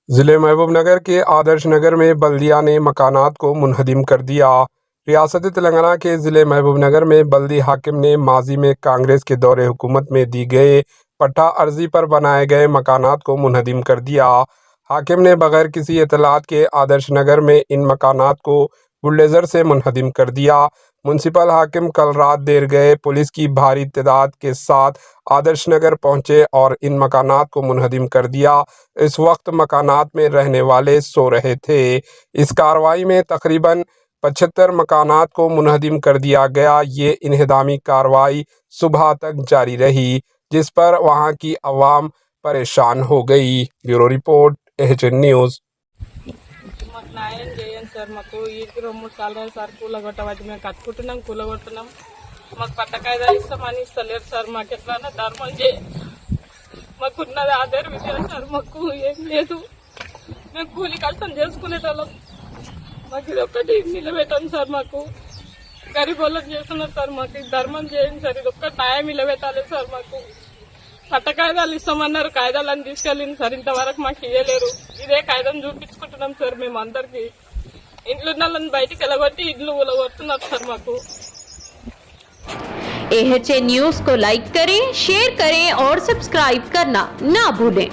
ضلع محبوب نگر کے آدرش نگر میں بلدیہ نے مکانات کو منہدم کر دیا۔ ریاست تلنگانہ کے ضلع محبوب نگر میں بلدی حاکم نے ماضی میں کانگریس کے دور حکومت میں دی گئے پٹا عرضی پر بنائے گئے مکانات کو منہدم کر دیا۔ حاکم نے بغیر کسی اطلاعات کے آدرش نگر میں ان مکانات کو بلڈوزر سے منہدم کر دیا۔ میونسپل حاکم کل رات دیر گئے پولیس کی بھاری تعداد کے ساتھ آدرش نگر پہنچے اور ان مکانات کو منہدم کر دیا۔ اس وقت مکانات میں رہنے والے سو رہے تھے۔ اس کارروائی میں تقریباً 75 مکانات کو منہدم کر دیا گیا۔ یہ انہدامی کارروائی صبح تک جاری رہی جس پر وہاں کی عوام پریشان ہو گئی۔ بیورو رپورٹ AHN نیوز۔ మాకు న్యాయం చేయండి సార్. మాకు ఈడికి 2-3 సార్లు సార్ కూలగొట్టబట్టి మేము కూలగొడుతున్నాం. మాకు పట్టకాయిదాలు ఇస్తామని ఇస్తలేరు సార్. మాకు ఎట్లా ధర్మం చేయండి. మాకున్నది ఆధార్ విద్య సార్. మాకు ఏం లేదు. మేము కూలి కష్టం చేసుకునేటోళ్ళం. మాకు ఇది ఒక్కటి నిలబెట్టండి సార్. మాకు గరీబ్ వాళ్ళకి చేస్తున్నారు సార్. మాకు ఇది ధర్మం చేయండి సార్. ఇది ఒక్క న్యాయం నిలబెట్టాలి సార్. మాకు పట్ట కాయిదాలు ఇస్తామన్నారు, కాయిదాలను తీసుకెళ్ళింది సార్. ఇంతవరకు మాకు ఇవ్వలేరు. ఇదే కాయిదాం చూపించుకుంటున్నాం సార్. మేము అందరికి ఇంట్లో ఉన్న వాళ్ళని బయటికి వెళ్ళగొట్టి ఇంట్లో కొడుతున్నారు సార్ మాకు। AHN न्यूज को लाइक करें, शेयर करें और सब्सक्राइब करना ना भूलें।